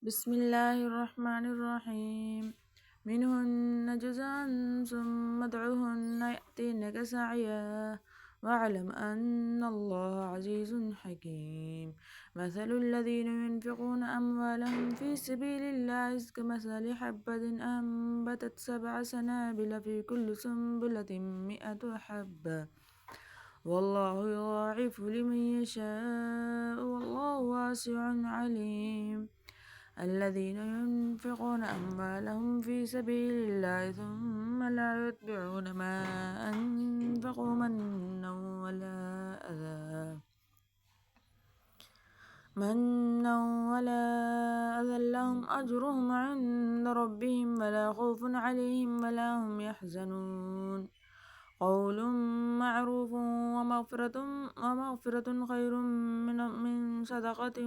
بسم الله الرحمن الرحيم منهن جزاء ثم ادعهن يأتينك سعيا واعلم أن الله عزيز حكيم مثل الذين ينفقون أموالهم في سبيل الله كمثل حبة أنبتت 7 سنابل في كل سنبلة 100 حبة والله يضاعف لمن يشاء والله واسع عليم الذين ينفقون أموالهم في سبيل الله ثم لا يتبعون ما أنفقوا منا ولا أذى لهم أجرهم عند ربهم ولا خوف عليهم ولا هم يحزنون قول معروف ومغفرة خير من صدقة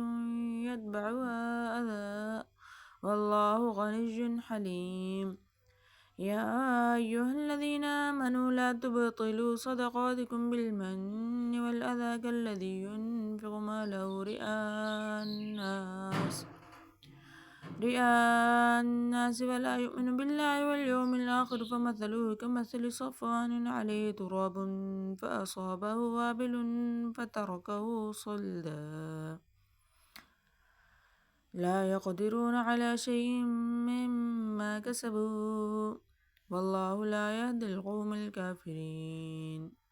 يتبعها أذى والله غني حليم يا أيها الذين آمنوا لا تبطلوا صدقاتكم بالمن والأذى كالذي ينفق ماله رئاء الناس ولا يؤمن بالله واليوم الآخر فمثله كمثل صفوان عليه تراب فأصابه وابل فتركه صلدا لا يقدرون على شيء مما كسبوا والله لا يهدي القوم الكافرين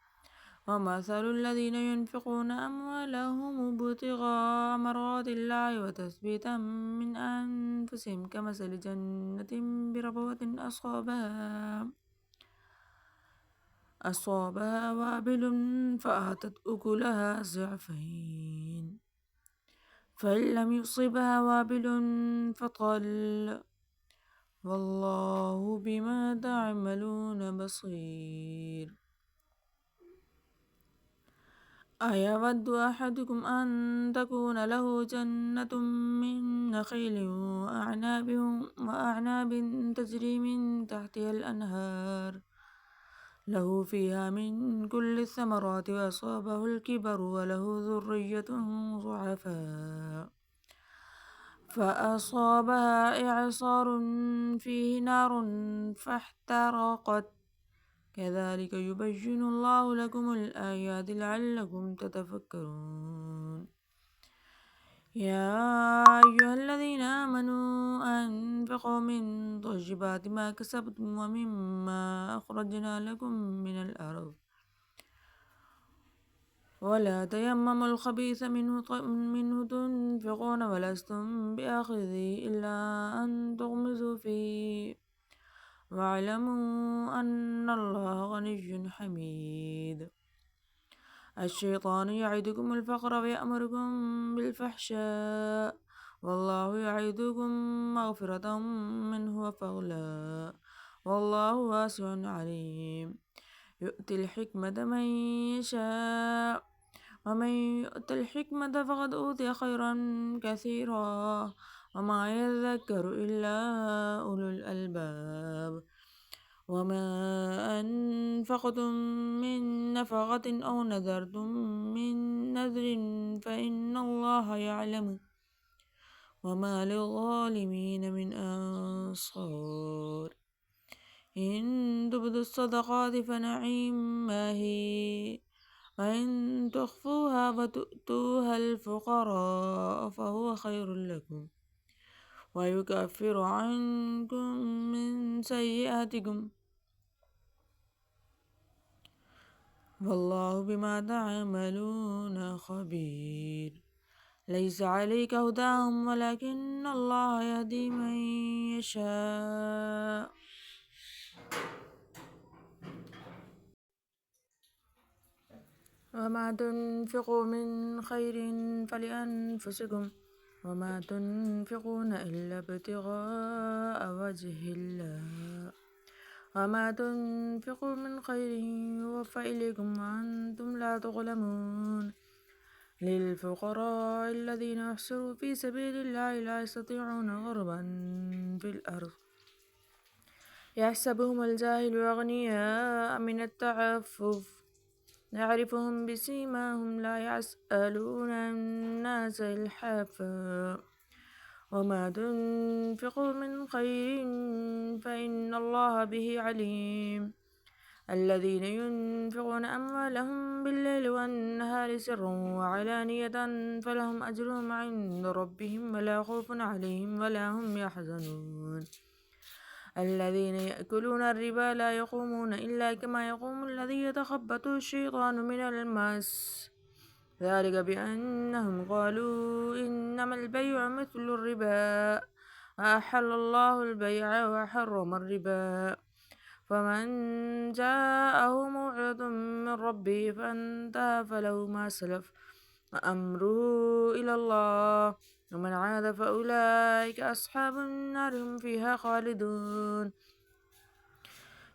ومثل الذين ينفقون أموالهم ابتغاء مرضات الله وتثبيتا من أنفسهم كمثل جنة بربوة أصابها وابل فآتت أكلها ضعفين فإن لم يصبها وابل فطل والله بما تعملون بصير أيود أحدكم أن تكون له جنة من نخيل وأعناب تجري من تحتها الأنهار له فيها من كل الثمرات وأصابه الكبر وله ذرية ضعفاء فأصابها إعصار فيه نار فاحترقت كذلك يبين الله لكم الآيات لعلكم تتفكرون يا أيها الذين آمنوا أنفقوا من طيبات ما كسبتم ومما أخرجنا لكم من الأرض ولا تيمموا الخبيث منه تنفقون ولستم بآخذه إلا أن تغمزوا فيه واعلموا أن الله غني حميد الشيطان يعدكم الفقر ويأمركم بالفحشاء والله يعدكم مغفرة منه وفضلا والله واسع عليم يؤتي الحكمة من يشاء ومن يؤت الحكمة فقد أوتي خيرا كثيرا وما يذكر إلا أولو الألباب وما أنفقتم من نفقة أو نذرتم من نذر فإن الله يعلم وما للظالمين من أنصار إن تبدوا الصدقات فنعم ما هي وإن تخفوها وتؤتوها الفقراء فهو خير لكم ويكفر عنكم من سيئاتكم والله بما تعملون خبير ليس عليك هداهم ولكن الله يهدي من يشاء وما تنفقوا من خير فلأنفسكم وما تنفقون إلا ابتغاء وجه الله وما تنفقوا من خير يوفى إليكم وأنتم لا تظلمون للفقراء الذين احصروا في سبيل الله لا يستطيعون ضربا في الأرض يحسبهم الجاهل أغنياء من التعفف نعرفهم بسيماهم لا يسألون الناس إلحافا وما تنفقوا من خير فإن الله به عليم الذين ينفقون أموالهم بالليل والنهار سرا وعلانية فلهم أجرهم عند ربهم ولا خوف عليهم ولا هم يحزنون الذين يأكلون الربا لا يقومون إلا كما يقوم الذي يتخبطه الشيطان من المس ذلك بأنهم قالوا إنما البيع مثل الربا وأحل الله البيع وحرم الربا فمن جاءه موعظة من ربه فانتهى فله ما سلف وأمره إلى الله ومن عاد فأولئك أصحاب النار هم فيها خالدون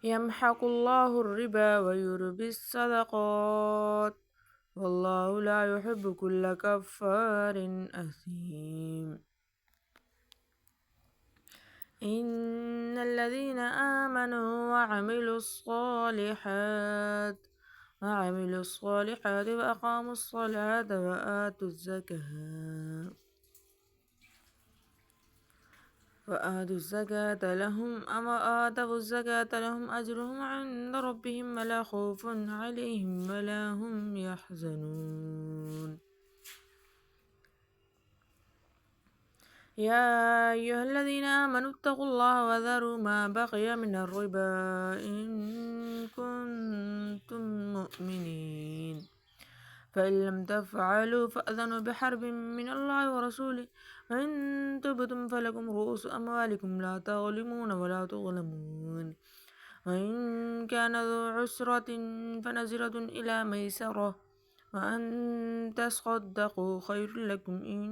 يمحق الله الربا ويربي الصدقات والله لا يحب كل كفار أثيم إن الذين آمنوا وعملوا الصالحات وأقاموا الصلاة وآتوا الزكاة لهم أجرهم عند ربهم ولا خوف عليهم ولا هم يحزنون يا أيها الذين آمنوا اتقوا الله وذروا ما بقي من الربا إن كنتم مؤمنين فإن لم تفعلوا فأذنوا بحرب من الله ورسوله وإن تبتم فلكم رؤوس أموالكم لا تظلمون ولا تظلمون وإن كان ذو عسرة فنزرة إلى ميسرة وأن تصدقوا خير لكم إن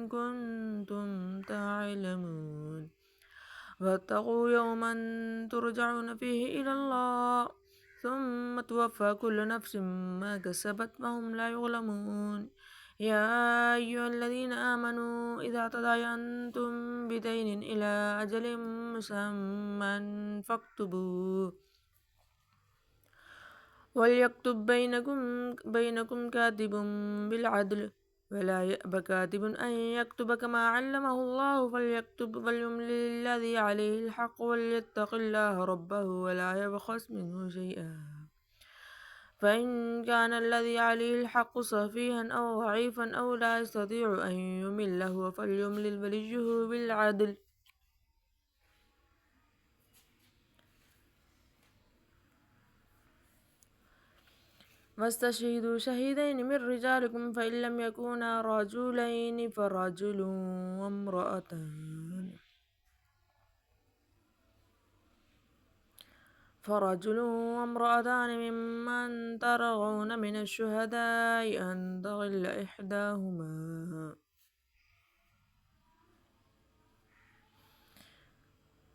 كنتم تعلمون واتقوا يوما ترجعون فيه إلى الله ثم توفى كل نفس ما كسبت وهم لا يظلمون يا أيها الذين آمنوا إذا تداينتم بدين إلى أجل مسمى فاكتبوه وليكتب بينكم كاتب بالعدل ولا يأب كاتب أن يكتب كما علمه الله فليكتب وليملل الذي عليه الحق وليتق الله ربه ولا يبخس منه شيئا فإن كان الذي عليه الحق سفيها أو ضعيفا أو لا يستطيع أن يمله فليملل وليه بالعدل واستشهدوا شهيدين من رجالكم فإن لم يكونا رجلين فرجل وامرأتان ممن ترغون من الشهداء أن تضل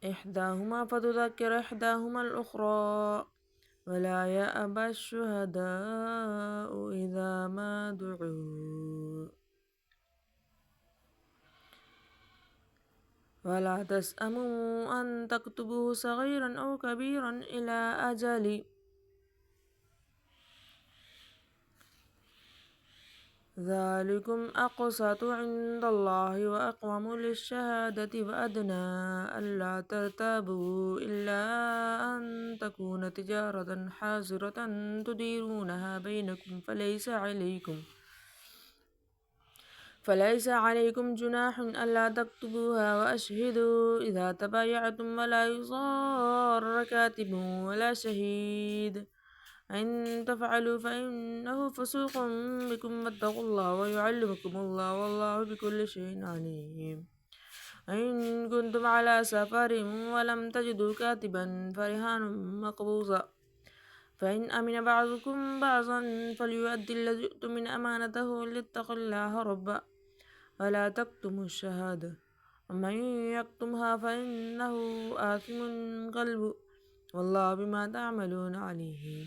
إحداهما فتذكر إحداهما الأخرى ولا يأبى الشهداء إذا ما دعوا ولا تسأموا أن تكتبوه صغيرا أو كبيرا إلى أجل ذلكم أقسط عند الله وأقوم للشهادة وأدنى ألا ترتابوا إلا أن تكون تجارة حاضرة تديرونها بينكم فليس عليكم جناح ألا تكتبوها وأشهدوا إذا تبايعتم ولا يضار كاتب ولا شهيد أن تفعلوا فإنه فسوق بكم واتقوا الله ويعلمكم الله والله بكل شيء عليم إن كنتم على سفر ولم تجدوا كاتبا فرهان مقبوضة فإن أمن بعضكم بعضا فليؤدي الذي اؤتمن أمانته وليتق الله ربه ولا تكتموا الشهادة ومن يكتمها فإنه آثم قلبه والله بما تعملون عليم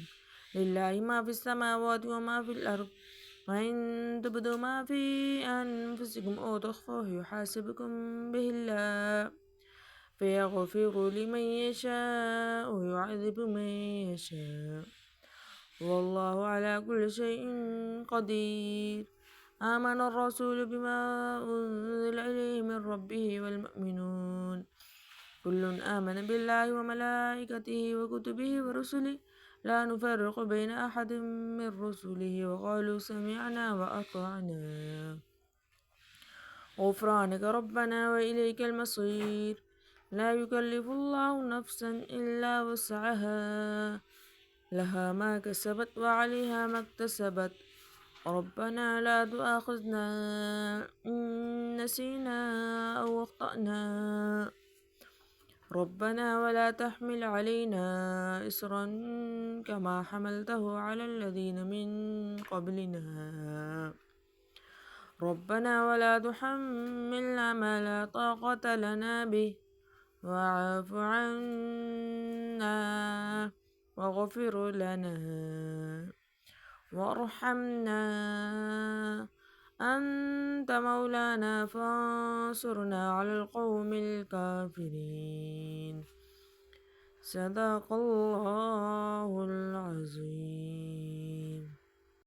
لله ما في السماوات وما في الأرض وإن تبدوا ما في أنفسكم أو تخفوه يحاسبكم به الله فيغفر لمن يشاء ويعذب من يشاء والله على كل شيء قدير آمن الرسول بما أنزل إليه من ربه والمؤمنون كل آمن بالله وملائكته وكتبه ورسله لا نفرق بين أحد من رسله وقالوا سمعنا وأطعنا غفرانك ربنا وإليك المصير لا يكلف الله نفسا إلا وسعها لها ما كسبت وعليها ما اكتسبت ربنا لا تؤاخذنا إن نسينا أو أخطأنا ربنا ولا تحمل علينا إصرا كما حملته على الذين من قبلنا ربنا ولا تحملنا ما لا طاقة لنا به واعف عنا واغفر لنا وارحمنا أنت مولانا فانصرنا على القوم الكافرين صدق الله العظيم.